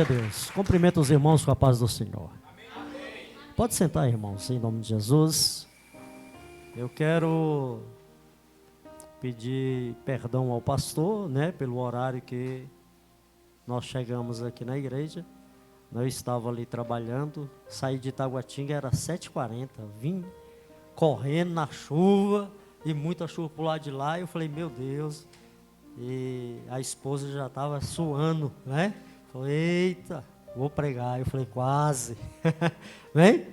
Deus, cumprimento os irmãos com a paz do Senhor. Pode sentar, irmãos, em nome de Jesus. Eu quero pedir perdão ao pastor, pelo horário que nós chegamos aqui na igreja. Eu estava ali trabalhando, saí de Itaguatinga, era 7h40, vim correndo na chuva, e muita chuva por lá de lá, eu falei, meu Deus, e a esposa já estava suando, Falei, eita, vou pregar. Eu falei, quase. Vem?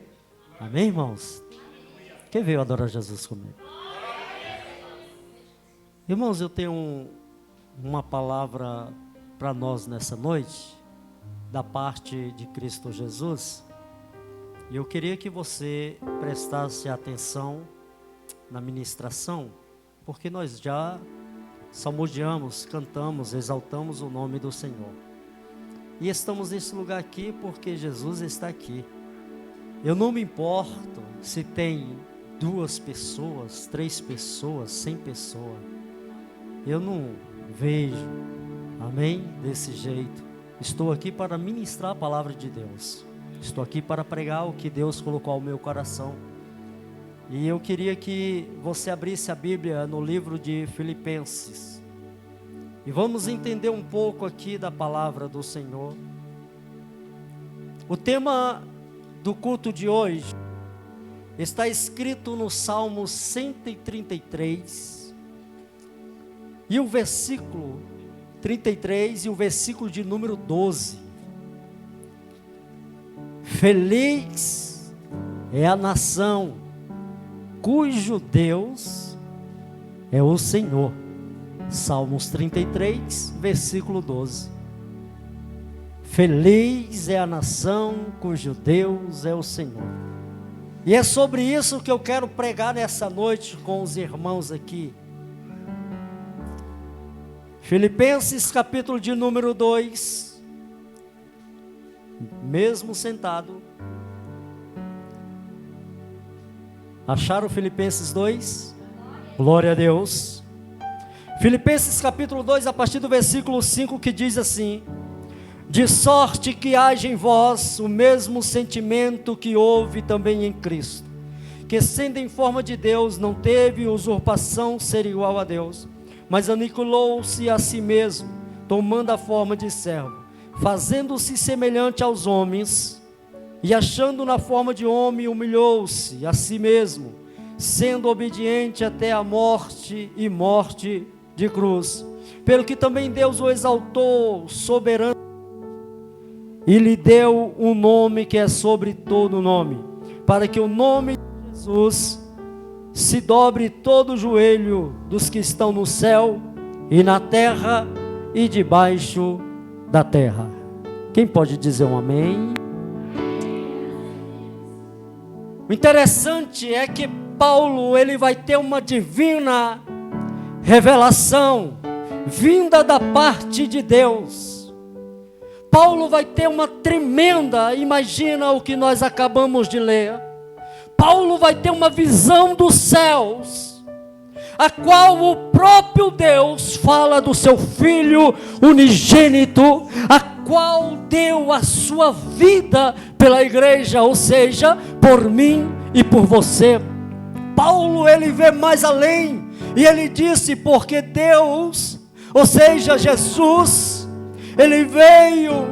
Amém, irmãos? Quem veio adorar Jesus comigo? Irmãos, eu tenho uma palavra para nós nessa noite, da parte de Cristo Jesus. E eu queria que você prestasse atenção na ministração, porque nós já salmodiamos, cantamos, exaltamos o nome do Senhor. E estamos nesse lugar aqui porque Jesus está aqui. Eu não me importo se tem 2 pessoas, 3 pessoas, 100 pessoas. Eu não vejo, amém, desse jeito. Estou aqui para ministrar a palavra de Deus. Estou aqui para pregar o que Deus colocou ao meu coração. E eu queria que você abrisse a Bíblia no livro de Filipenses. E vamos entender um pouco aqui da palavra do Senhor. O tema do culto de hoje está escrito no Salmo 133, e o versículo 33 e o versículo de número 12. Feliz é a nação cujo Deus é o Senhor. Salmos 33, versículo 12. Feliz é a nação cujo Deus é o Senhor. E é sobre isso que eu quero pregar nessa noite com os irmãos aqui. Filipenses capítulo de número 2. Mesmo sentado. Acharam Filipenses 2? Glória a Deus. Filipenses capítulo 2, a partir do versículo 5, que diz assim: de sorte que haja em vós o mesmo sentimento que houve também em Cristo, que sendo em forma de Deus, não teve usurpação ser igual a Deus, mas aniquilou-se a si mesmo, tomando a forma de servo, fazendo-se semelhante aos homens, e achando na forma de homem, humilhou-se a si mesmo, sendo obediente até a morte e morte de cruz, pelo que também Deus o exaltou soberano e lhe deu um nome que é sobre todo nome, para que o nome de Jesus se dobre todo o joelho dos que estão no céu e na terra e debaixo da terra. Quem pode dizer um amém? O interessante é que Paulo, ele vai ter uma divina revelação vinda da parte de Deus. Paulo vai ter uma tremenda, imagina o que nós acabamos de ler. Paulo vai ter uma visão dos céus, a qual o próprio Deus fala do seu Filho unigênito, a qual deu a sua vida pela igreja, ou seja, por mim e por você. Paulo, ele vê mais além, e ele disse, porque Deus, ou seja, Jesus, ele veio,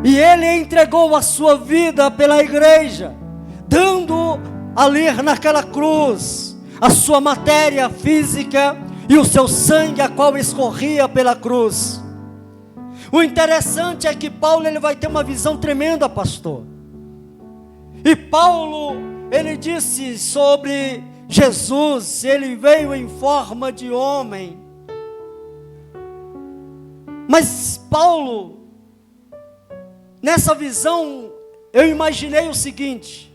e ele entregou a sua vida pela igreja, dando ali naquela cruz, a sua matéria física, e o seu sangue, a qual escorria pela cruz. O interessante é que Paulo, ele vai ter uma visão tremenda, pastor. E Paulo, ele disse sobre Jesus, ele veio em forma de homem. Mas Paulo, nessa visão, eu imaginei o seguinte: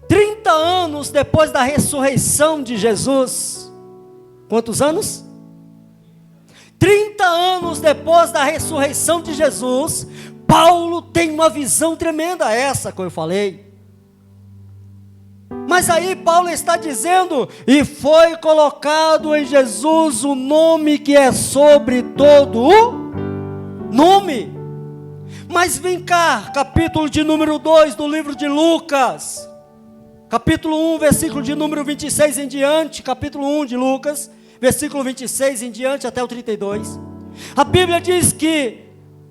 30 anos depois da ressurreição de Jesus, quantos anos? 30 anos depois da ressurreição de Jesus, Paulo tem uma visão tremenda, essa que eu falei. Mas aí Paulo está dizendo, e foi colocado em Jesus o nome que é sobre todo o nome. Mas vem cá, capítulo de número 2 do livro de Lucas, capítulo 1, versículo de número 26 em diante, capítulo 1 de Lucas, versículo 26 em diante até o 32. A Bíblia diz que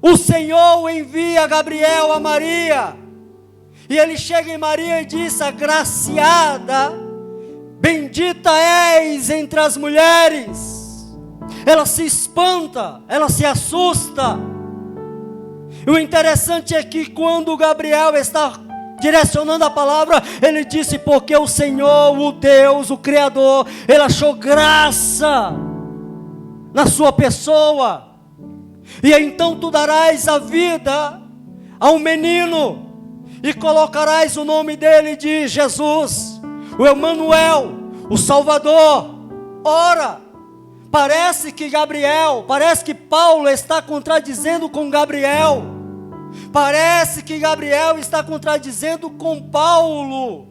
o Senhor envia Gabriel a Maria, e ele chega em Maria e diz: agraciada, bendita és entre as mulheres. Ela se espanta, ela se assusta. E o interessante é que quando Gabriel está direcionando a palavra, ele disse: porque o Senhor, o Deus, o Criador, ele achou graça na sua pessoa. E então tu darás a vida a um menino, e colocarás o nome dele de Jesus, o Emanuel, o Salvador. Ora, parece que Paulo está contradizendo com Gabriel. Parece que Gabriel está contradizendo com Paulo.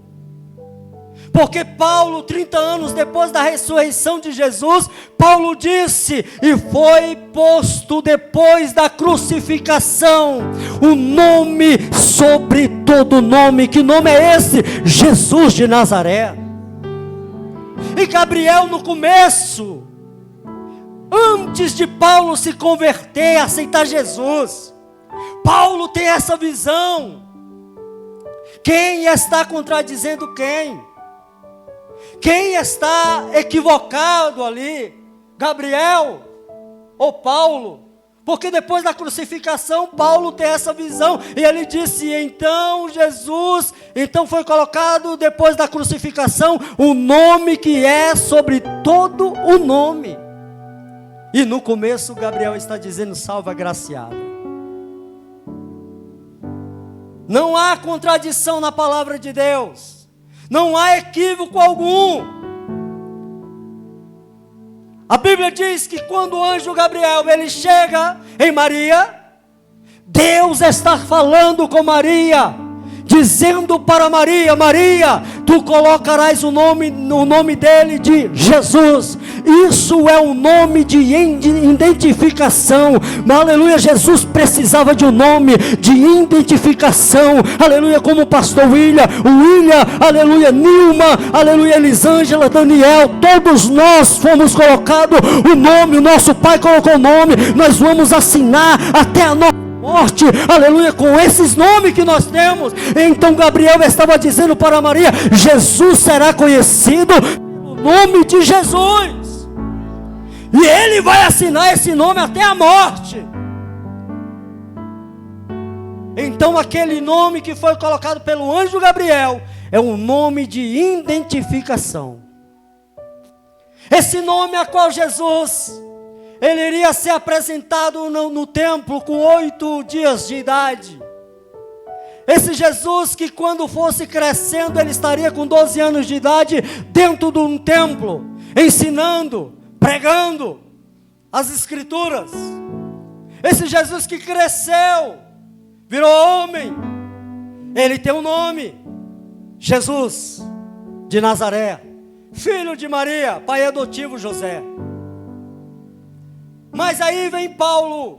Porque Paulo, 30 anos depois da ressurreição de Jesus, Paulo disse: e foi posto depois da crucificação o nome sobre todo nome. Que nome é esse? Jesus de Nazaré. E Gabriel, no começo, antes de Paulo se converter, aceitar Jesus, Paulo tem essa visão. Quem está contradizendo quem? Quem está equivocado ali? Gabriel ou Paulo? Porque depois da crucificação, Paulo tem essa visão, e ele disse: então Jesus, então foi colocado depois da crucificação o nome que é sobre todo o nome. E no começo Gabriel está dizendo: salve agraciada. Não há contradição na palavra de Deus, não há equívoco algum. A Bíblia diz que quando o anjo Gabriel ele chega em Maria, Deus está falando com Maria, dizendo para Maria: Maria, tu colocarás o nome dele de Jesus. Isso é um nome de identificação. Aleluia, Jesus precisava de um nome de identificação. Aleluia, como o pastor William, aleluia, Nilma, aleluia, Elisângela, Daniel, todos nós fomos colocados o nome, o nosso pai colocou o nome. Nós vamos assinar até a nossa morte, aleluia, com esses nomes que nós temos. Então Gabriel estava dizendo para Maria: Jesus será conhecido pelo nome de Jesus, e ele vai assinar esse nome até a morte. Então aquele nome que foi colocado pelo anjo Gabriel é um nome de identificação. Esse nome a qual Jesus ele iria ser apresentado no templo com 8 dias de idade. Esse Jesus que quando fosse crescendo, ele estaria com 12 anos de idade dentro de um templo, ensinando, pregando as escrituras. Esse Jesus que cresceu, virou homem, ele tem um nome: Jesus de Nazaré, filho de Maria, pai adotivo José. Mas aí vem Paulo,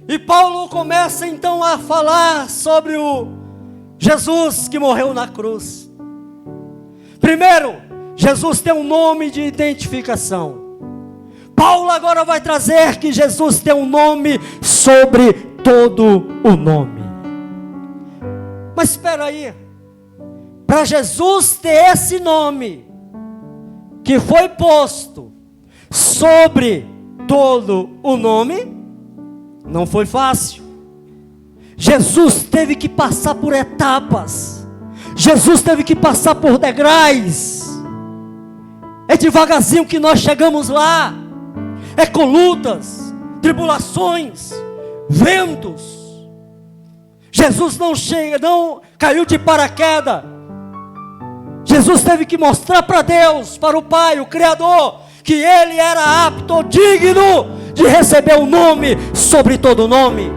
e Paulo começa então a falar sobre o Jesus que morreu na cruz. Primeiro, Jesus tem um nome de identificação. Paulo agora vai trazer que Jesus tem um nome sobre todo o nome. Mas espera aí, para Jesus ter esse nome que foi posto sobre todo o nome, não foi fácil. Jesus teve que passar por etapas. Jesus teve que passar por degraus. É devagarzinho que nós chegamos lá. É com lutas, tribulações, ventos. Jesus não caiu de paraquedas. Jesus teve que mostrar para Deus, para o Pai, o Criador, que ele era apto, digno de receber o nome sobre todo nome.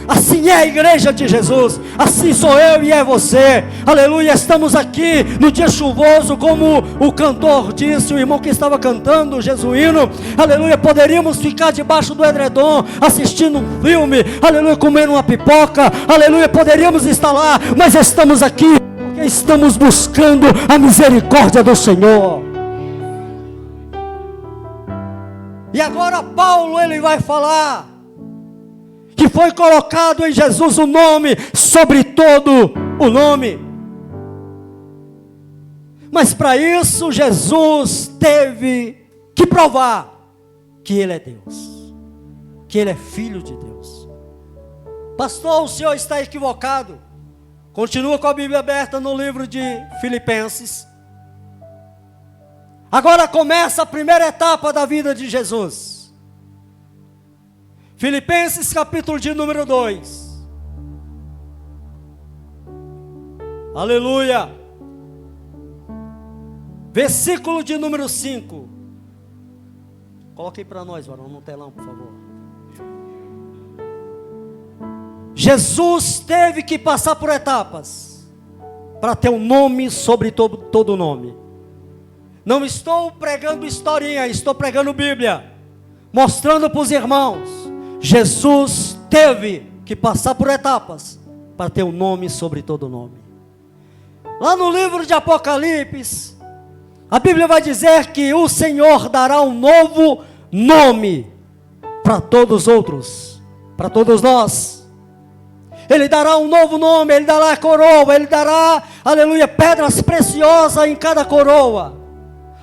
Assim é a igreja de Jesus, assim sou eu e é você, aleluia. Estamos aqui no dia chuvoso, como o cantor disse, o irmão que estava cantando, o jesuíno, aleluia. Poderíamos ficar debaixo do edredom, assistindo um filme, aleluia, comendo uma pipoca, aleluia. Poderíamos estar lá, mas estamos aqui porque estamos buscando a misericórdia do Senhor. E agora Paulo, ele vai falar que foi colocado em Jesus o nome sobre todo o nome. Mas para isso Jesus teve que provar que Ele é Deus, que Ele é Filho de Deus. Pastor, o senhor está equivocado. Continua com a Bíblia aberta no livro de Filipenses. Agora começa a primeira etapa da vida de Jesus. Filipenses capítulo de número 2. Aleluia. Versículo de número 5. Coloque aí para nós, varão, no telão, por favor. Jesus teve que passar por etapas para ter um nome sobre todo nome. Não estou pregando historinha, estou pregando Bíblia, mostrando para os irmãos. Jesus teve que passar por etapas para ter um nome sobre todo nome. Lá no livro de Apocalipse, a Bíblia vai dizer que o Senhor dará um novo nome para todos os outros, para todos nós. Ele dará um novo nome, Ele dará coroa, Ele dará, aleluia, pedras preciosas em cada coroa,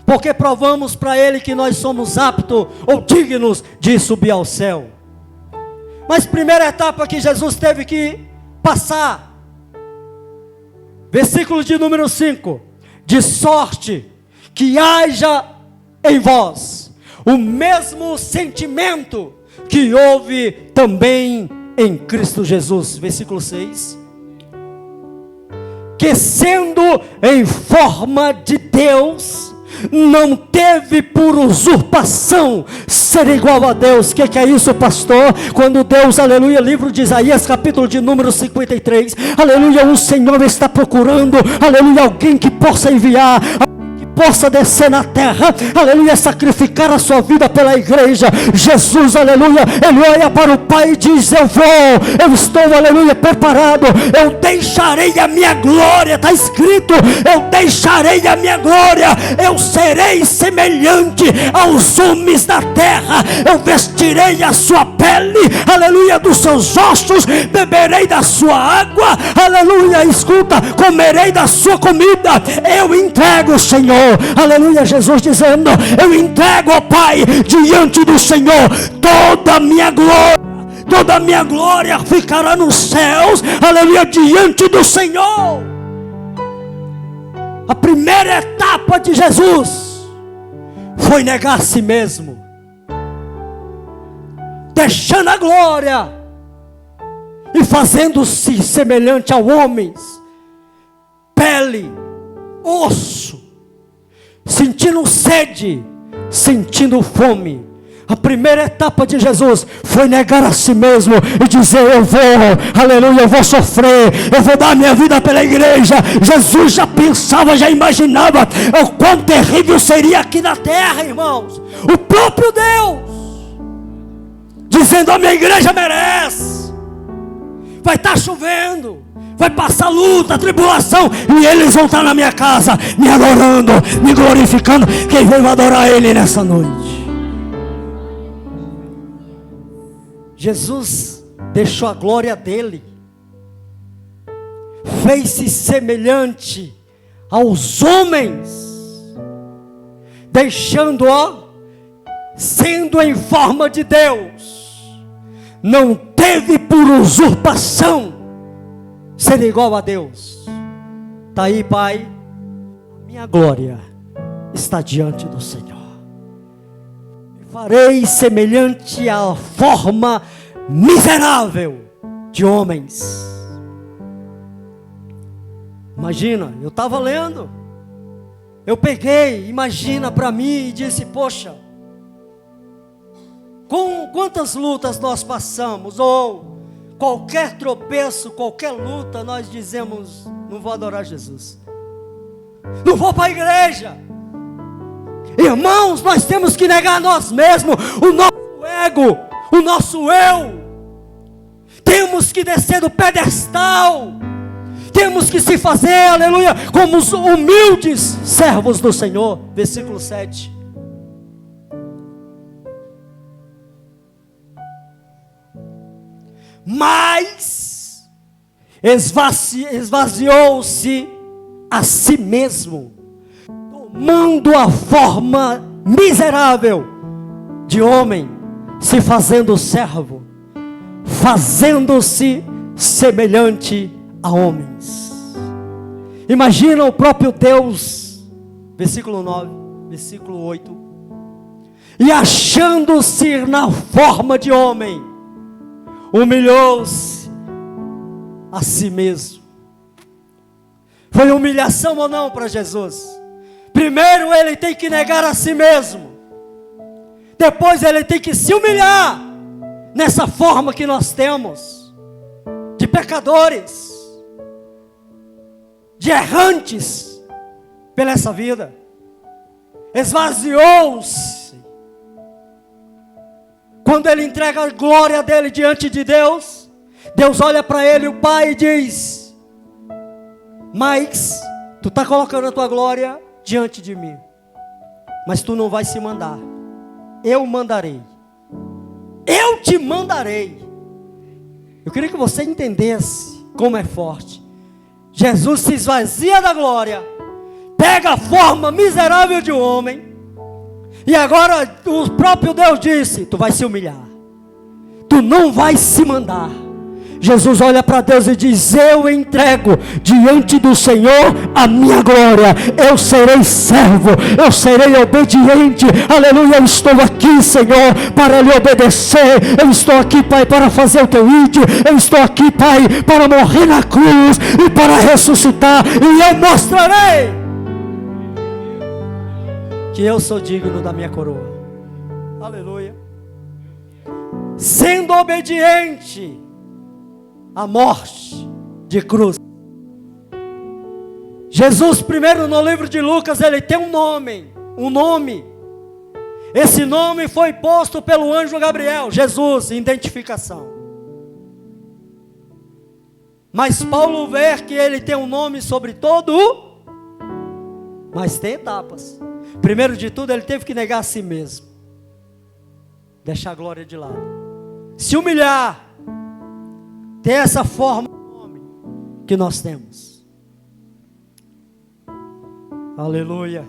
porque provamos para Ele que nós somos aptos ou dignos de subir ao céu. Mas primeira etapa que Jesus teve que passar, versículo de número 5, de sorte que haja em vós o mesmo sentimento que houve também em Cristo Jesus. Versículo 6, que sendo em forma de Deus, não teve por usurpação ser igual a Deus. O que é isso, pastor? Quando Deus, aleluia, livro de Isaías, capítulo de número 53, aleluia, o Senhor está procurando, aleluia, alguém que possa enviar, possa descer na terra, aleluia, sacrificar a sua vida pela igreja. Jesus, aleluia, ele olha para o Pai e diz: eu estou, aleluia, preparado, eu deixarei a minha glória, está escrito, eu deixarei a minha glória, eu serei semelhante aos homens da terra, eu vestirei a sua pele, aleluia, dos seus ossos, beberei da sua água, aleluia, escuta, comerei da sua comida, eu entrego, Senhor, aleluia, Jesus dizendo: eu entrego ao Pai, diante do Senhor, toda a minha glória ficará nos céus, aleluia, diante do Senhor. A primeira etapa de Jesus foi negar a si mesmo, deixando a glória e fazendo-se semelhante a homens, pele, osso, sentindo sede, sentindo fome. A primeira etapa de Jesus foi negar a si mesmo e dizer: eu vou, aleluia, eu vou sofrer, eu vou dar minha vida pela igreja. Jesus já pensava, já imaginava o quão terrível seria aqui na terra, irmãos. O próprio Deus dizendo: a minha igreja merece, vai estar chovendo, vai passar luta, tribulação, e eles vão estar na minha casa, me adorando, me glorificando. Quem veio adorar Ele nessa noite? Jesus deixou a glória dele, fez-se semelhante aos homens, deixando-o, sendo em forma de Deus, não teve por usurpação ser igual a Deus. Está aí, Pai, minha glória está diante do Senhor. Me farei semelhante à forma miserável de homens. Imagina, eu estava lendo, eu peguei, imagina para mim e disse: poxa, com quantas lutas nós passamos, ou qualquer tropeço, qualquer luta, nós dizemos: não vou adorar Jesus, não vou para a igreja. Irmãos, nós temos que negar nós mesmos, o nosso ego, o nosso eu. Temos que descer do pedestal. Temos que se fazer, aleluia, como os humildes servos do Senhor. Versículo 7. Mas esvaziou-se a si mesmo, tomando a forma miserável de homem, se fazendo servo, fazendo-se semelhante a homens. Imagina o próprio Deus, versículo 9, versículo 8. E achando-se na forma de homem, humilhou-se a si mesmo. Foi humilhação ou não para Jesus? Primeiro ele tem que negar a si mesmo. Depois ele tem que se humilhar nessa forma que nós temos, de pecadores, de errantes pela essa vida. Esvaziou-se. Quando ele entrega a glória dele diante de Deus, Deus olha para ele, o Pai, e diz: mas tu está colocando a tua glória diante de mim, mas tu não vai se mandar, eu mandarei, eu te mandarei. Eu queria que você entendesse como é forte. Jesus se esvazia da glória, pega a forma miserável de um homem, e agora o próprio Deus disse: tu vai se humilhar, tu não vai se mandar. Jesus olha para Deus e diz: eu entrego diante do Senhor a minha glória, eu serei servo, eu serei obediente, aleluia. Eu estou aqui, Senhor, para lhe obedecer, eu estou aqui, Pai, para fazer o teu ídolo, eu estou aqui, Pai, para morrer na cruz e para ressuscitar, e eu mostrarei que eu sou digno da minha coroa, aleluia. Sendo obediente à morte de cruz. Jesus, primeiro no livro de Lucas, ele tem um nome. Esse nome foi posto pelo anjo Gabriel, Jesus, identificação. Mas Paulo vê que ele tem um nome sobre todo, mas tem etapas. Primeiro de tudo, ele teve que negar a si mesmo, deixar a glória de lado, se humilhar, ter essa forma de homem que nós temos. Aleluia.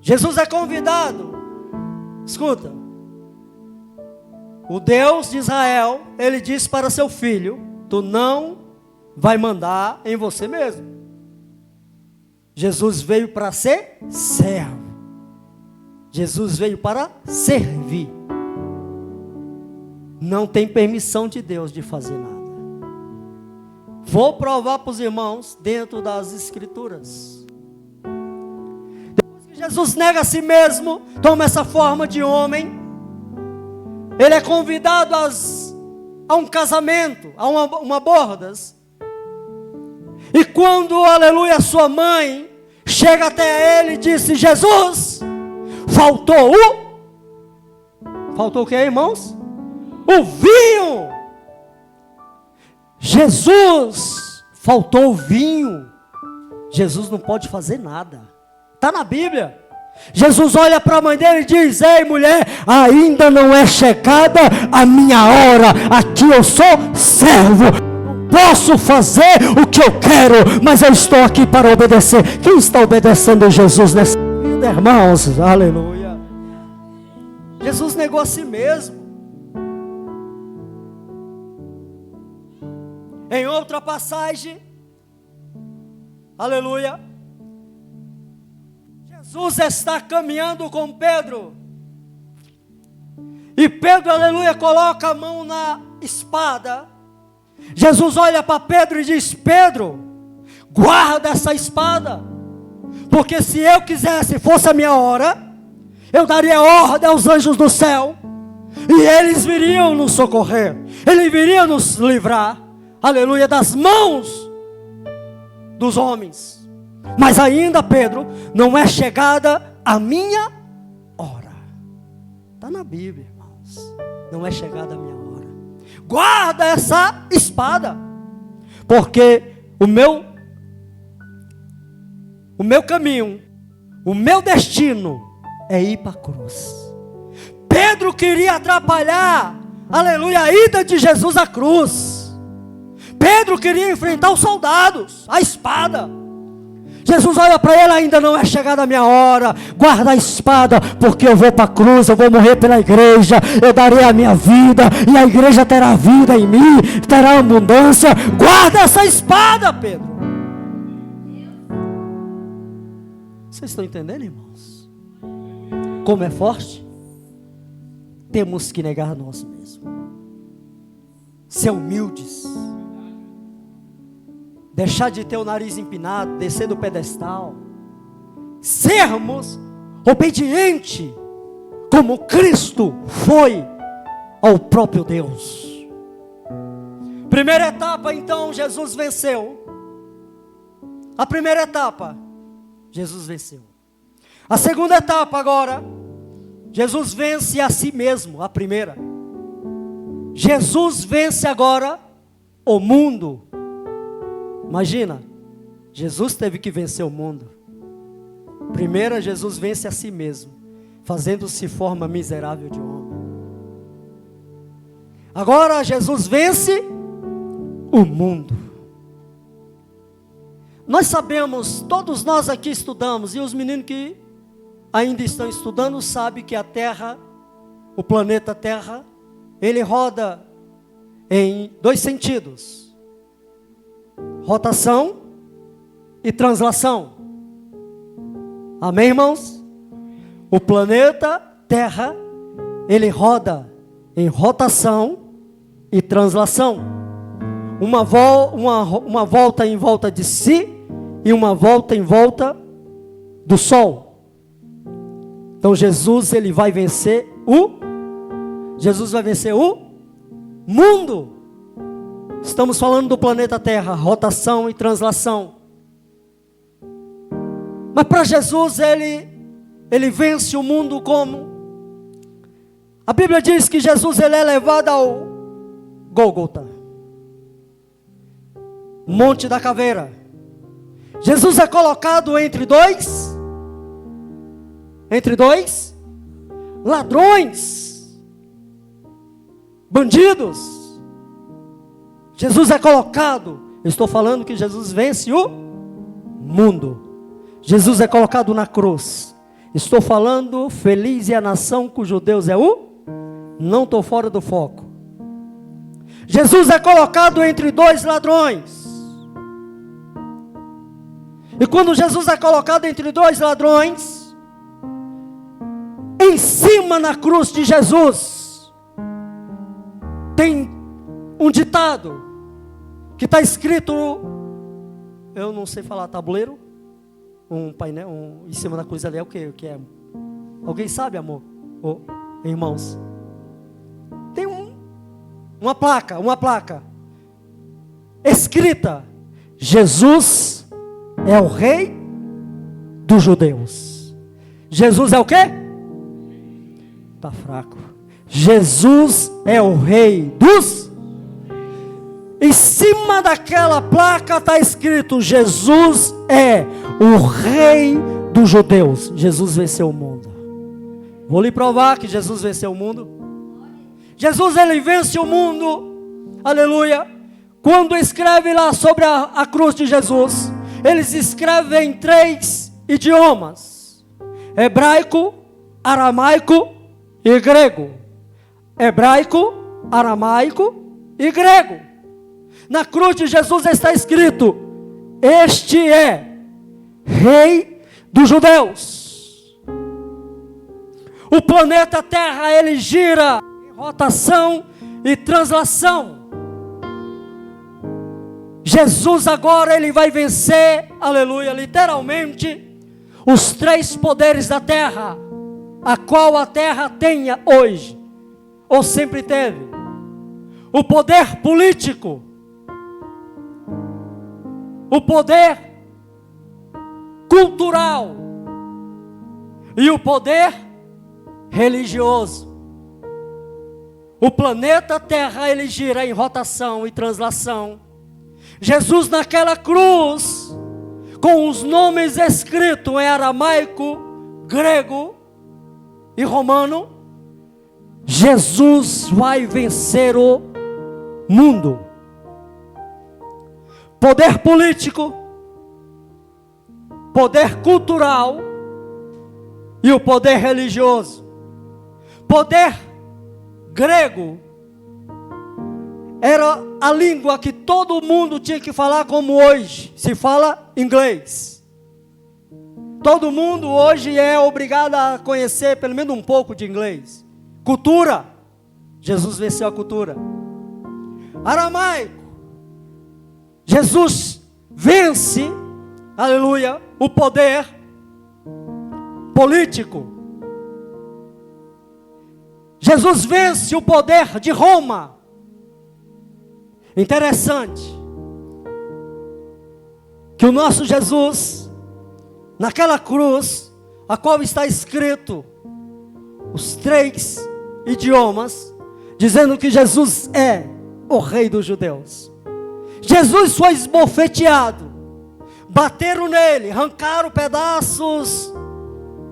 Jesus é convidado. Escuta. O Deus de Israel, ele disse para seu filho: tu não vai mandar em você mesmo. Jesus veio para ser servo. Jesus veio para servir. Não tem permissão de Deus de fazer nada. Vou provar para os irmãos dentro das Escrituras. Depois que Jesus nega a si mesmo, toma essa forma de homem, ele é convidado a um casamento, a uma bodas. E quando, aleluia, sua mãe chega até ele e disse: Jesus, faltou o que, irmãos? O vinho. Jesus, faltou o vinho. Jesus não pode fazer nada. Está na Bíblia. Jesus olha para a mãe dele e diz: ei, mulher, ainda não é chegada a minha hora. Aqui eu sou servo. Posso fazer o que eu quero, mas eu estou aqui para obedecer. Quem está obedecendo a Jesus nessa vida, irmãos? Aleluia. Jesus negou a si mesmo. Em outra passagem, aleluia, Jesus está caminhando com Pedro, e Pedro, aleluia, coloca a mão na espada. Jesus olha para Pedro e diz: Pedro, guarda essa espada, porque se eu quisesse, fosse a minha hora, eu daria ordem aos anjos do céu, e eles viriam nos socorrer, eles viriam nos livrar, aleluia, das mãos dos homens. Mas ainda, Pedro, não é chegada a minha hora. Está na Bíblia, irmãos. Não é chegada a minha hora. Guarda essa espada, porque o meu caminho, o meu destino é ir para a cruz. Pedro queria atrapalhar, aleluia, a ida de Jesus à cruz. Pedro queria enfrentar os soldados, a espada. Jesus olha para ele: ainda não é chegada a minha hora, guarda a espada, porque eu vou para a cruz, eu vou morrer pela igreja, eu darei a minha vida, e a igreja terá vida em mim, terá abundância. Guarda essa espada, Pedro. Vocês estão entendendo, irmãos? Como é forte? Temos que negar nós mesmos, ser humildes, deixar de ter o nariz empinado, descer do pedestal, sermos obedientes, como Cristo foi ao próprio Deus. Primeira etapa, então, Jesus venceu. A primeira etapa, Jesus venceu. A segunda etapa agora, Jesus vence a si mesmo. A primeira, Jesus vence agora o mundo. Imagina, Jesus teve que vencer o mundo. Primeiro, Jesus vence a si mesmo, fazendo-se forma miserável de homem. Agora, Jesus vence o mundo. Nós sabemos, todos nós aqui estudamos, e os meninos que ainda estão estudando sabem que a Terra, o planeta Terra, ele roda em dois sentidos: rotação e translação. Amém, irmãos? O planeta Terra, ele roda em rotação e translação. Uma volta em volta de si e uma volta em volta do Sol. Então Jesus, ele vai vencer o mundo. Estamos falando do planeta Terra, rotação e translação. Mas para Jesus, ele vence o mundo como? A Bíblia diz que Jesus, ele é levado ao Gólgota, Monte da Caveira. Jesus é colocado entre dois ladrões, bandidos. Jesus é colocado, eu estou falando que Jesus vence o mundo. Jesus é colocado na cruz. Estou falando, feliz é a nação cujo Deus é o... Não estou fora do foco. Jesus é colocado entre dois ladrões. E quando Jesus é colocado entre dois ladrões, em cima na cruz de Jesus, tem um ditado, que está escrito, eu não sei falar, tabuleiro, um painel, em cima da cruz ali é o que é? Alguém sabe, amor? Irmãos? Tem uma placa, escrita, Jesus é o rei dos judeus. Jesus é o quê? Está fraco. Jesus é o rei dos... Em cima daquela placa está escrito, Jesus é o rei dos judeus. Jesus venceu o mundo. Vou lhe provar que Jesus venceu o mundo. Jesus, ele vence o mundo, aleluia. Quando escreve lá sobre a cruz de Jesus, eles escrevem em 3 idiomas: hebraico, aramaico e grego. Hebraico, aramaico e grego. Na cruz de Jesus está escrito: este é rei dos judeus. O planeta Terra, ele gira em rotação e translação. Jesus agora, ele vai vencer, aleluia, literalmente, os 3 poderes da terra. a qual a terra tenha hoje, ou sempre teve. O poder político, o poder cultural e o poder religioso. O planeta Terra ele gira em rotação e translação. Jesus naquela cruz, com os nomes escritos em aramaico, grego e romano, Jesus vai vencer o mundo. Poder político, poder cultural e o poder religioso. Poder grego era a língua que todo mundo tinha que falar, como hoje se fala inglês. Todo mundo hoje é obrigado a conhecer pelo menos um pouco de inglês. Cultura, Jesus venceu a cultura. Aramaico, Jesus vence, aleluia, o poder político. Jesus vence o poder de Roma. Interessante que o nosso Jesus, naquela cruz, a qual está escrito os 3 idiomas, dizendo que Jesus é o Rei dos Judeus. Jesus foi esbofeteado, bateram nele, arrancaram pedaços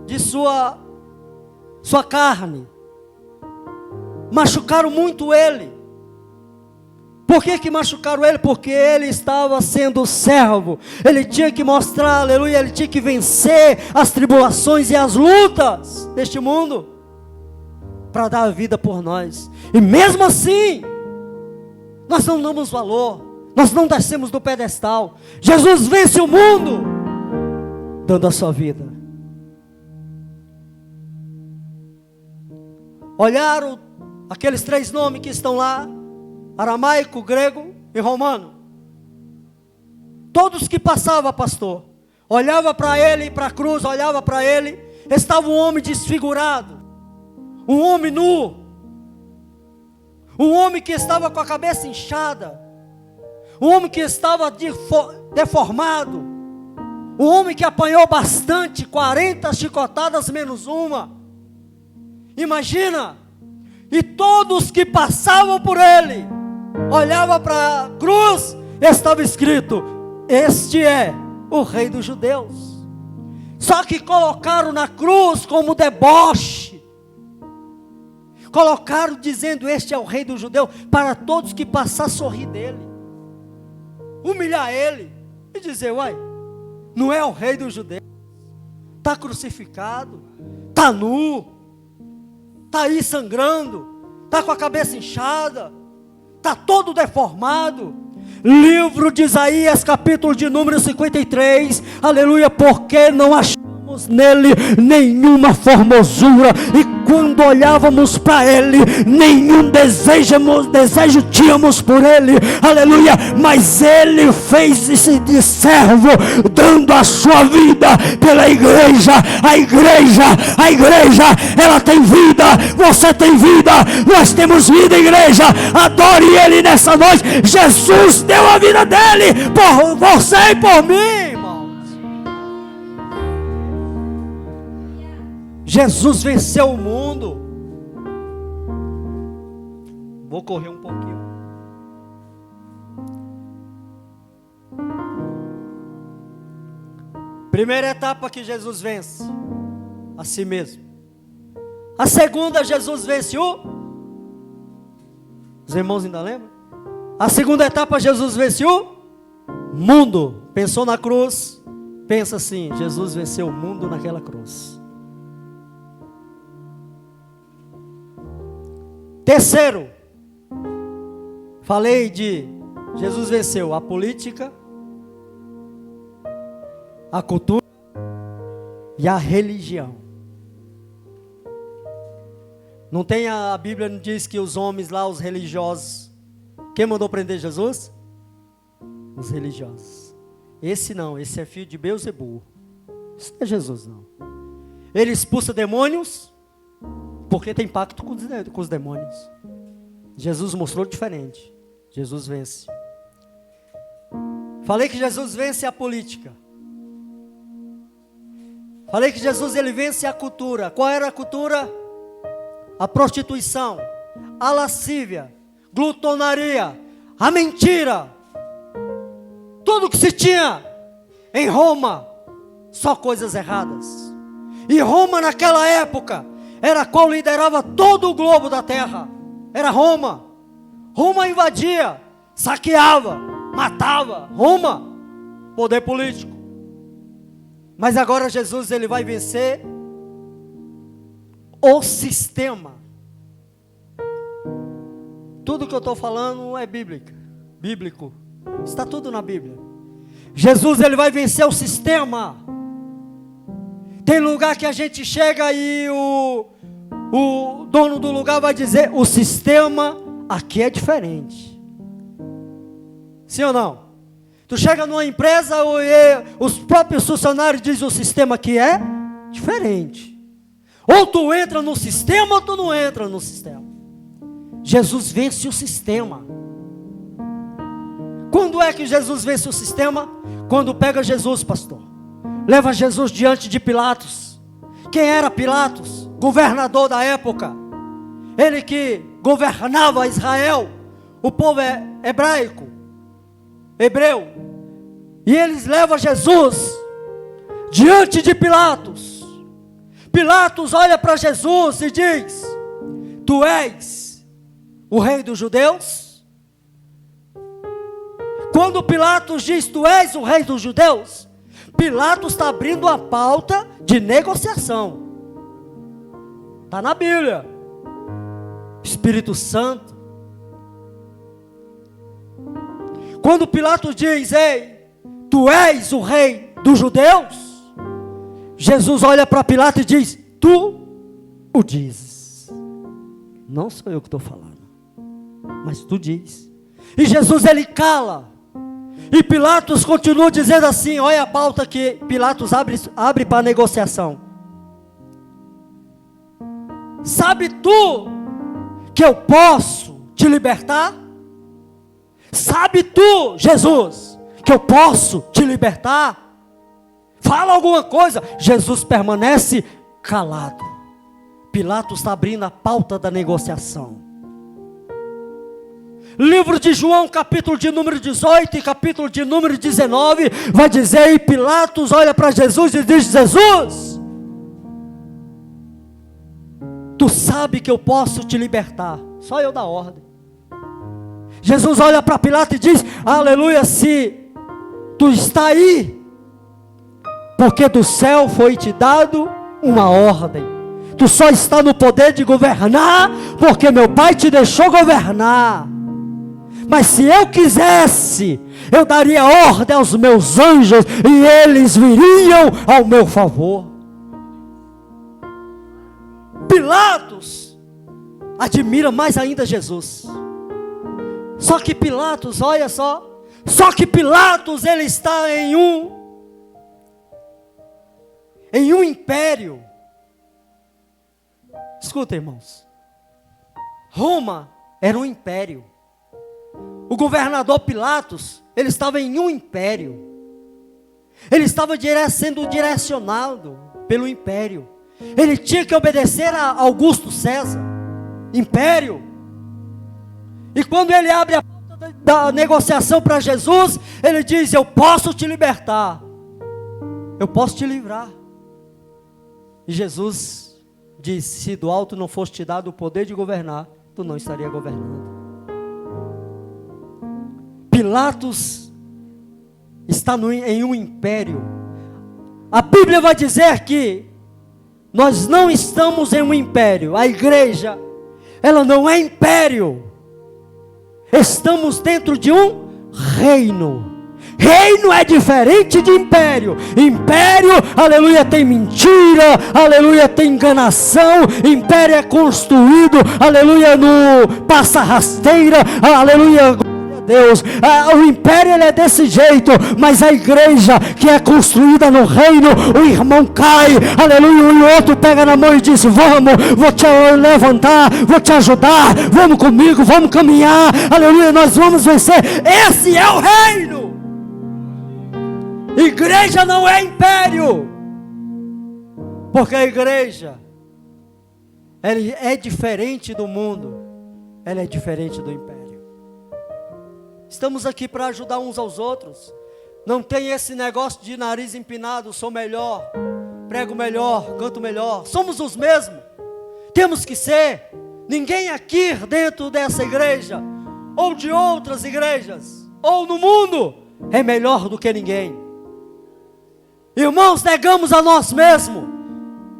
de sua carne, machucaram muito ele. Por que machucaram ele? Porque ele estava sendo servo. Ele tinha que mostrar, aleluia, ele tinha que vencer as tribulações e as lutas deste mundo, para dar a vida por nós. E mesmo assim, nós não damos valor, nós não descemos do pedestal. Jesus vence o mundo, dando a sua vida. Olharam aqueles 3 nomes que estão lá, aramaico, grego e romano. Todos que passavam, pastor, olhava para ele, para a cruz, olhava para ele, estava um homem desfigurado, um homem nu, um homem que estava com a cabeça inchada, um homem que estava deformado, um homem que apanhou bastante, 40 chicotadas menos uma. Imagina, e todos que passavam por ele, olhava para a cruz, estava escrito: este é o Rei dos Judeus. Só que colocaram na cruz como deboche, colocaram dizendo: este é o Rei dos Judeus, para todos que passassem sorrir dele, humilhar ele e dizer: uai, não é o Rei dos Judeus, está crucificado, está nu, está aí sangrando, está com a cabeça inchada, está todo deformado. Livro de Isaías, capítulo de número 53, aleluia, porque não achamos nele nenhuma formosura, e quando olhávamos para ele, nenhum desejo tínhamos por ele, aleluia, mas ele fez-se de servo, dando a sua vida pela igreja. A igreja, ela tem vida, você tem vida, nós temos vida, igreja. Adore ele nessa noite. Jesus deu a vida dele por você e por mim, irmãos. Jesus venceu o mundo. Vou correr um pouquinho. Primeira etapa que Jesus vence a si mesmo. A segunda, Jesus vence os irmãos ainda lembram? A segunda etapa, Jesus vence o mundo. Pensou na cruz, pensa assim: Jesus venceu o mundo naquela cruz. Terceiro, falei de Jesus venceu a política, a cultura e a religião. Não tem a Bíblia não diz que os homens lá, os religiosos, quem mandou prender Jesus? Os religiosos. Esse não, esse é filho de Beelzebul. Isso não é Jesus não. Ele expulsa demônios Porque tem pacto com os demônios. Jesus mostrou diferente. Jesus vence. Falei que Jesus vence a política. Falei que Jesus ele vence a cultura. Qual era a cultura? A prostituição, a lascívia, glutonaria, a mentira. Tudo que se tinha em Roma, só coisas erradas. E Roma naquela época era qual liderava todo o globo da terra. Era Roma. Roma invadia, saqueava, matava. Roma, poder político. Mas agora Jesus ele vai vencer o sistema. Tudo que eu estou falando é bíblico. Está tudo na Bíblia. Jesus ele vai vencer o sistema. Tem lugar que a gente chega e o dono do lugar vai dizer: o sistema aqui é diferente. Sim ou não? Tu chega numa empresa e os próprios funcionários dizem: o sistema aqui é diferente. Ou tu entra no sistema ou tu não entra no sistema. Jesus vence o sistema. Quando é que Jesus vence o sistema? Quando pega Jesus, pastor, leva Jesus diante de Pilatos. Quem era Pilatos? Governador da época. Ele que governava Israel, o povo hebreu. E eles levam Jesus diante de Pilatos. Pilatos olha para Jesus e diz: tu és o rei dos judeus? Quando Pilatos diz: tu és o rei dos judeus, Pilatos está abrindo a pauta de negociação. Está na Bíblia. Espírito Santo. Quando Pilatos diz: ei, tu és o rei dos judeus, Jesus olha para Pilatos e diz: tu o dizes. Não sou eu que estou falando, mas tu diz. E Jesus ele cala. E Pilatos continua dizendo assim: olha a pauta que Pilatos abre para negociação. Sabe tu que eu posso te libertar? Sabe tu, Jesus, que eu posso te libertar? Fala alguma coisa. Jesus permanece calado. Pilatos está abrindo a pauta da negociação. Livro de João, capítulo de número 18 e capítulo de número 19, vai dizer: e Pilatos olha para Jesus e diz: Jesus, tu sabe que eu posso te libertar, só eu dar ordem. Jesus olha para Pilatos e diz: aleluia, se tu está aí, porque do céu foi te dado uma ordem. Tu só está no poder de governar, porque meu Pai te deixou governar. Mas se eu quisesse, eu daria ordem aos meus anjos e eles viriam ao meu favor. Pilatos admira mais ainda Jesus. Só que Pilatos, olha só, Pilatos ele está em um império. Escuta, irmãos. Roma era um império. O governador Pilatos, ele estava em um império. Ele estava sendo direcionado pelo império. Ele tinha que obedecer a Augusto César, império. E quando ele abre a porta da negociação para Jesus, ele diz: eu posso te libertar, eu posso te livrar. E Jesus diz: se do alto não fosse te dado o poder de governar, tu não estaria governando. Pilatos está em um império. A Bíblia vai dizer que nós não estamos em um império. A igreja, ela não é império. Estamos dentro de um reino. Reino é diferente de império. Império, aleluia, tem mentira, aleluia, tem enganação. Império é construído, aleluia, no passa rasteira, aleluia, glória a Deus, o império ele é desse jeito, mas a igreja que é construída no reino, o irmão cai, aleluia, e o outro pega na mão e diz: vamos, vou te levantar, vou te ajudar, vamos comigo, vamos caminhar, aleluia, nós vamos vencer. Esse é o reino. Igreja não é império, porque a igreja ela é diferente do mundo, ela é diferente do império. Estamos aqui para ajudar uns aos outros. Não tem esse negócio de nariz empinado, sou melhor, prego melhor, canto melhor. Somos os mesmos. Temos que ser. Ninguém aqui dentro dessa igreja, ou de outras igrejas, ou no mundo, é melhor do que ninguém. Irmãos, negamos a nós mesmos.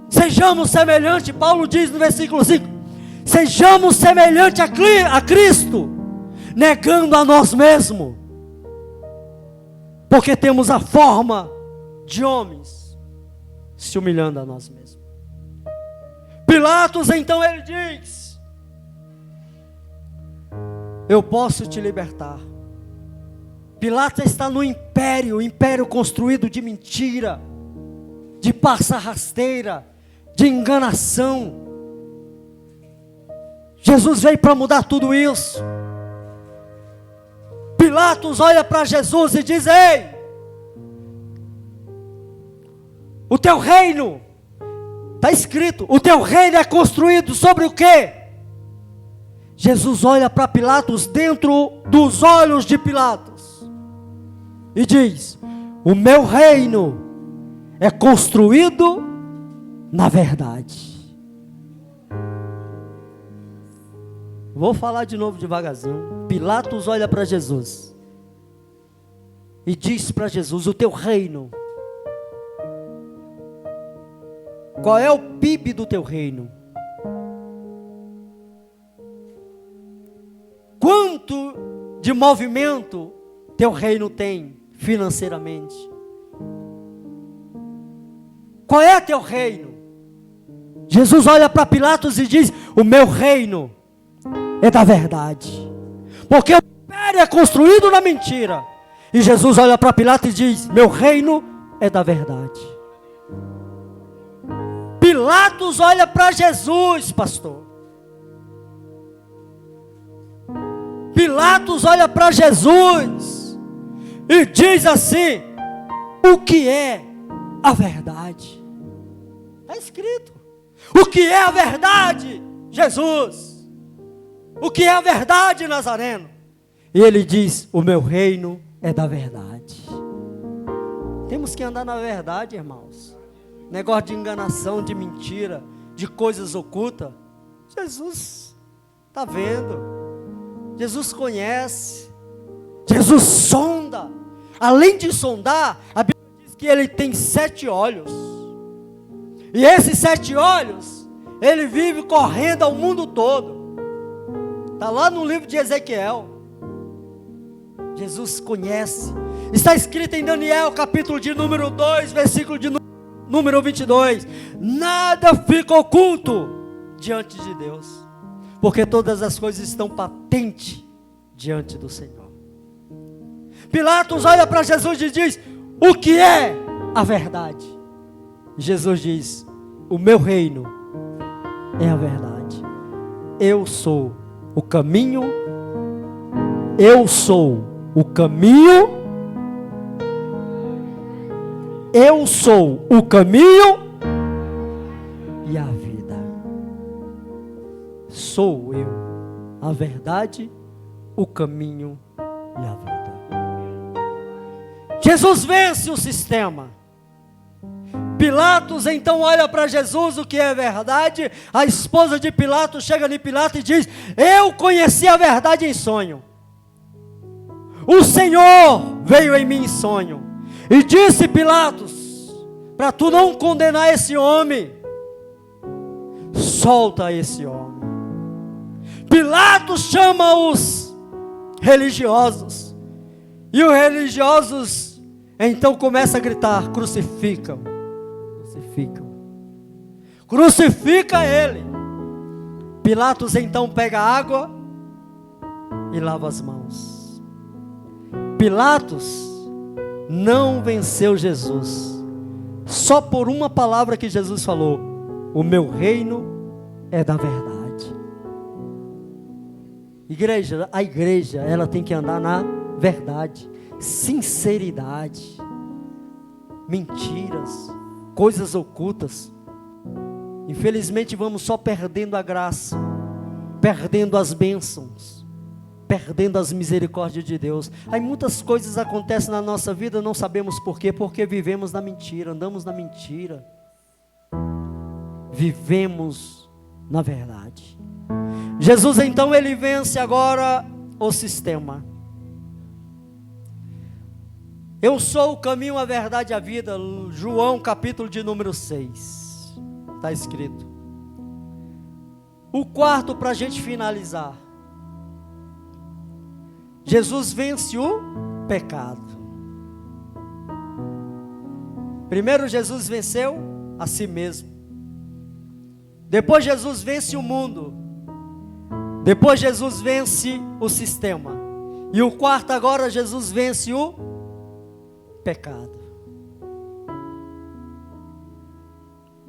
Sejamos semelhantes, Paulo diz no versículo 5. Sejamos semelhantes a Cristo, negando a nós mesmos, porque temos a forma de homens, se humilhando a nós mesmos. Pilatos então ele diz: eu posso te libertar. Pilatos está no império, império construído de mentira, de passa rasteira, de enganação. Jesus veio para mudar tudo isso. Pilatos olha para Jesus e diz: ei, o teu reino, está escrito, o teu reino é construído sobre o quê? Jesus olha para Pilatos dentro dos olhos de Pilatos e diz: o meu reino é construído na verdade. Vou falar de novo devagarzinho. Pilatos olha para Jesus e diz para Jesus: o teu reino, qual é o PIB do teu reino? Quanto de movimento teu reino tem financeiramente? Qual é teu reino? Jesus olha para Pilatos e diz: o meu reino é da verdade, porque o império é construído na mentira. E Jesus olha para Pilatos e diz: meu reino é da verdade. Pilatos olha para Jesus, pastor. Pilatos olha para Jesus e diz assim: o que é a verdade? Está escrito. O que é a verdade, Jesus? O que é a verdade, Nazareno? E ele diz: o meu reino é da verdade. Temos que andar na verdade, irmãos. Negócio de enganação, de mentira, de coisas ocultas. Jesus está vendo. Jesus conhece. Jesus sonda. Além de sondar, a Bíblia diz que ele tem 7 olhos. E esses 7 olhos, ele vive correndo ao mundo todo. Está lá no livro de Ezequiel. Jesus conhece. Está escrito em Daniel, capítulo de número 2, versículo de número 22. Nada fica oculto diante de Deus, porque todas as coisas estão patentes diante do Senhor. Pilatos olha para Jesus e diz: o que é a verdade? Jesus diz: o meu reino é a verdade. Eu sou o caminho, eu sou o caminho, eu sou o caminho e a vida. Sou eu a verdade, o caminho e a vida. Jesus vence o sistema. Pilatos então olha para Jesus, o que é verdade. A esposa de Pilatos chega em Pilatos e diz: eu conheci a verdade em sonho. O Senhor veio em mim em sonho e disse: Pilatos, para tu não condenar esse homem, solta esse homem. Pilatos chama os religiosos e os religiosos então começam a gritar: crucificam. Crucifica ele. Pilatos então pega água e lava as mãos. Pilatos não venceu Jesus, só por uma palavra que Jesus falou: o meu reino é da verdade. Igreja, a igreja, ela tem que andar na verdade, sinceridade. Mentiras, coisas ocultas, infelizmente vamos só perdendo a graça, perdendo as bênçãos, perdendo as misericórdias de Deus. Aí muitas coisas acontecem na nossa vida, não sabemos por quê, porque vivemos na mentira, andamos na mentira, vivemos na verdade. Jesus então, ele vence agora o sistema. Eu sou o caminho, a verdade e a vida. João capítulo de número 6, está escrito. O quarto, para a gente finalizar: Jesus vence o pecado. Primeiro Jesus venceu a si mesmo, depois Jesus vence o mundo, depois Jesus vence o sistema, e o quarto agora, Jesus vence o pecado.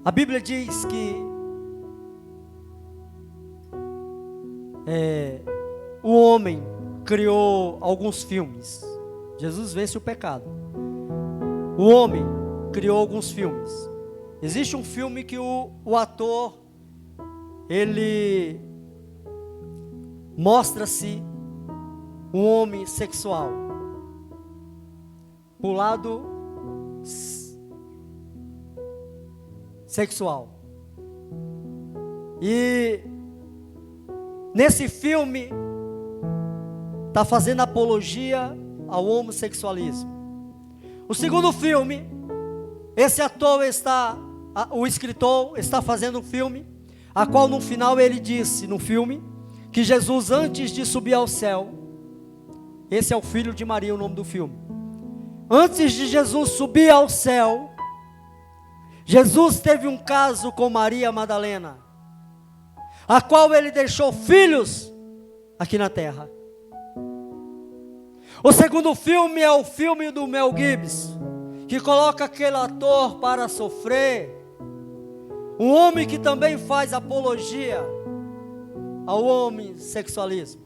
A Bíblia diz que o homem criou alguns filmes. Jesus vence o pecado. O homem criou alguns filmes. Existe um filme que o ator, ele mostra-se um homem sexual, pro lado sexual. E nesse filme está fazendo apologia ao homossexualismo. O segundo filme, esse ator o escritor está fazendo um filme, a qual no final ele disse no filme que Jesus, antes de subir ao céu, esse é o filho de Maria, o nome do filme. Antes de Jesus subir ao céu, Jesus teve um caso com Maria Madalena, a qual ele deixou filhos aqui na terra. O segundo filme é o filme do Mel Gibson, que coloca aquele ator para sofrer, um homem que também faz apologia ao homossexualismo.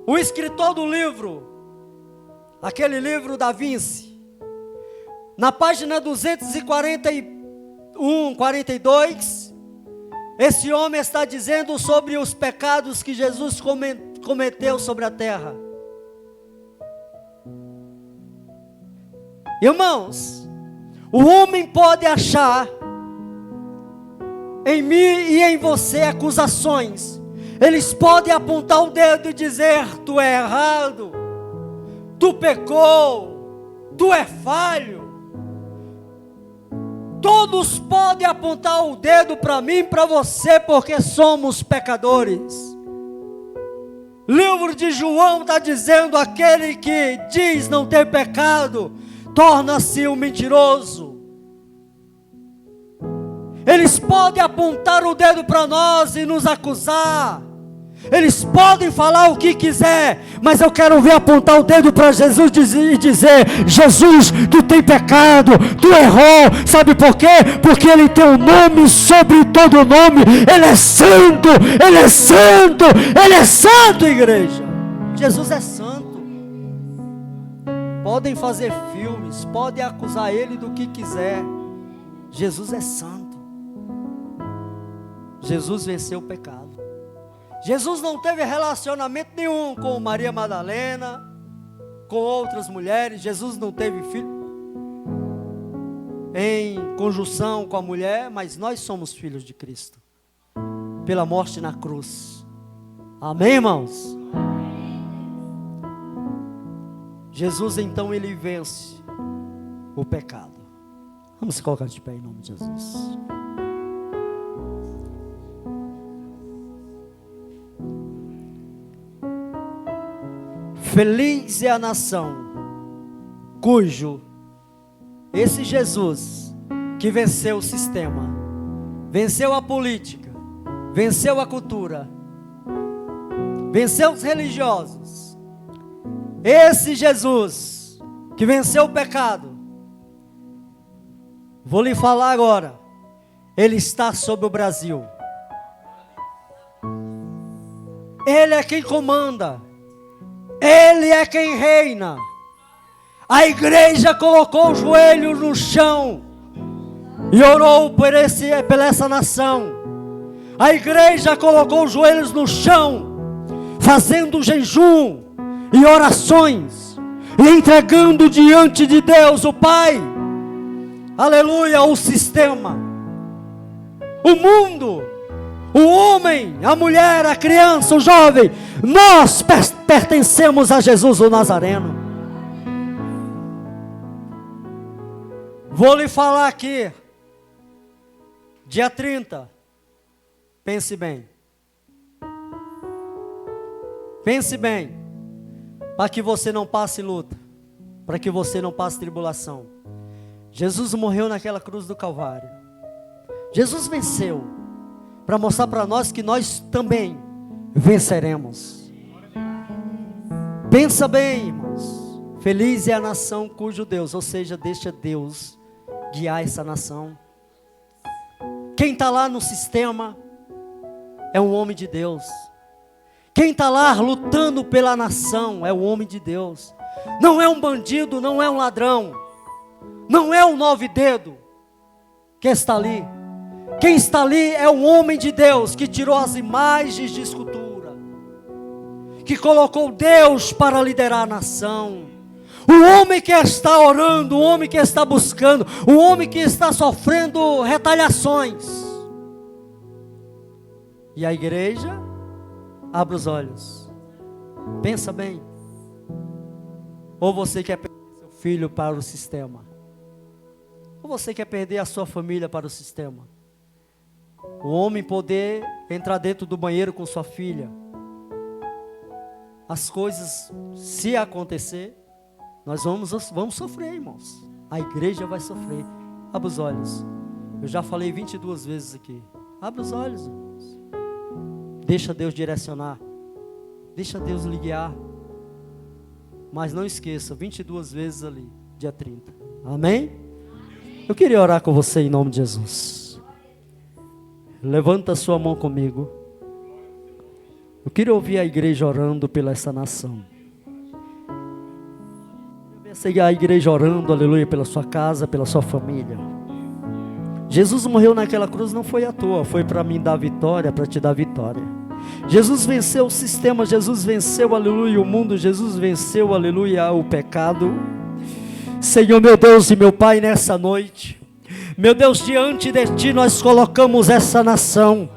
O escritor do livro, aquele livro Da Vinci, na página 241, 42, esse homem está dizendo sobre os pecados que Jesus cometeu sobre a terra. Irmãos, o homem pode achar em mim e em você acusações. Eles podem apontar o dedo e dizer: tu é errado, tu pecou, tu é falho. Todos podem apontar o dedo para mim e para você, porque somos pecadores. Livro de João está dizendo: aquele que diz não ter pecado, torna-se um mentiroso. Eles podem apontar o dedo para nós e nos acusar. Eles podem falar o que quiser, mas eu quero ver apontar o dedo para Jesus e dizer: Jesus, tu tem pecado, tu errou. Sabe por quê? Porque Ele tem um nome sobre todo nome. Ele é santo, Ele é santo, Ele é santo, igreja. Jesus é santo. Podem fazer filmes, podem acusar Ele do que quiser. Jesus é santo. Jesus venceu o pecado. Jesus não teve relacionamento nenhum com Maria Madalena, com outras mulheres. Jesus não teve filho em conjunção com a mulher, mas nós somos filhos de Cristo, pela morte na cruz. Amém, irmãos? Jesus então, ele vence o pecado. Vamos se colocar de pé em nome de Jesus. Feliz é a nação cujo esse Jesus que venceu o sistema, venceu a política, venceu a cultura, venceu os religiosos, Esse Jesus que venceu o pecado, vou lhe falar agora, Ele está sobre o Brasil. Ele é quem comanda. Ele é quem reina. A igreja colocou o joelho no chão e orou por essa nação. A igreja colocou os joelhos no chão, fazendo jejum e orações, e entregando diante de Deus o Pai, aleluia, o sistema, o mundo, o homem, a mulher, a criança, o jovem. Nós pertencemos a Jesus o Nazareno. Vou lhe falar aqui, dia 30, pense bem, para que você não passe luta, para que você não passe tribulação. Jesus morreu naquela cruz do Calvário. Jesus venceu, para mostrar para nós que nós também venceremos. Pensa bem, irmãos. Feliz é a nação cujo Deus, ou seja, deixa Deus guiar essa nação. Quem está lá no sistema é um homem de Deus. Quem está lá lutando pela nação é o homem de Deus. Não é um bandido, não é um ladrão, não é um nove dedo que está ali. Quem está ali é um homem de Deus que tirou as imagens de escultura, que colocou Deus para liderar a nação. O homem que está orando, o homem que está buscando, o homem que está sofrendo retaliações. E a igreja abre os olhos. Pensa bem. Ou você quer perder seu filho para o sistema, ou você quer perder a sua família para o sistema. O homem poder entrar dentro do banheiro com sua filha. As coisas, se acontecer, nós vamos sofrer, irmãos. A igreja vai sofrer. Abra os olhos. Eu já falei 22 vezes aqui. Abra os olhos, irmãos. Deixa Deus direcionar. Deixa Deus lhe guiar. Mas não esqueça, 22 vezes ali, dia 30. Amém? Eu queria orar com você em nome de Jesus. Levanta a sua mão comigo. Eu queria ouvir a igreja orando pela essa nação. A igreja orando, aleluia, pela sua casa, pela sua família. Jesus morreu naquela cruz, não foi à toa, foi para mim dar vitória, para te dar vitória. Jesus venceu o sistema, Jesus venceu, aleluia, o mundo, Jesus venceu, aleluia, o pecado. Senhor, meu Deus e meu Pai, nessa noite, meu Deus, diante de Ti nós colocamos essa nação.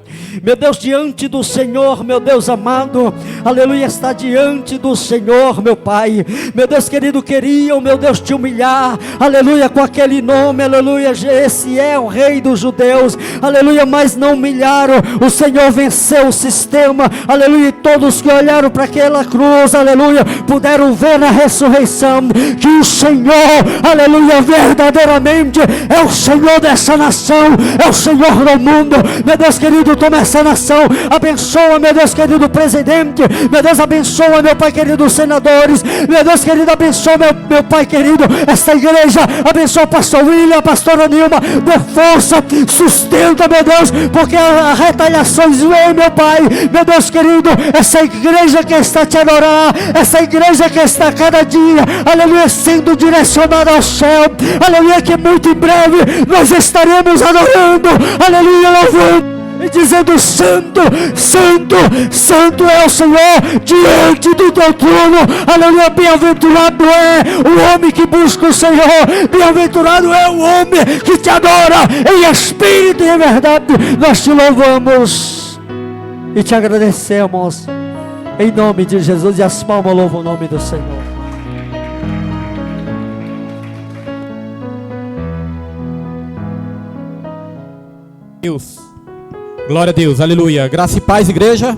Meu Deus, diante do Senhor, meu Deus amado, aleluia, está diante do Senhor, meu Pai. Meu Deus querido, queriam, meu Deus, te humilhar, aleluia, com aquele nome, aleluia, esse é o Rei dos Judeus, aleluia, mas não humilharam. O Senhor venceu o sistema, aleluia, e todos que olharam para aquela cruz, aleluia, puderam ver na ressurreição que o Senhor, aleluia, verdadeiramente é o Senhor dessa nação, é o Senhor do mundo. Meu Deus querido, toma essa nação, abençoa, meu Deus querido, o presidente, meu Deus, abençoa, meu Pai querido, os senadores, meu Deus querido, abençoa, meu Pai querido, esta igreja, abençoa o pastor William, a pastora Nilma, dê força, sustenta, meu Deus, porque as retaliações vem, meu Pai, meu Deus querido, essa igreja que está te adorar, essa igreja que está cada dia, aleluia, sendo direcionada ao céu, aleluia, que muito em breve nós estaremos adorando, aleluia, louvando e dizendo: Santo, Santo, Santo é o Senhor diante do teu trono, aleluia. Bem-aventurado é o homem que busca o Senhor, bem-aventurado é o homem que te adora em espírito e em verdade. Nós te louvamos e te agradecemos em nome de Jesus, e as palmas louvam o nome do Senhor. Deus. Glória a Deus, aleluia. Graça e paz, igreja.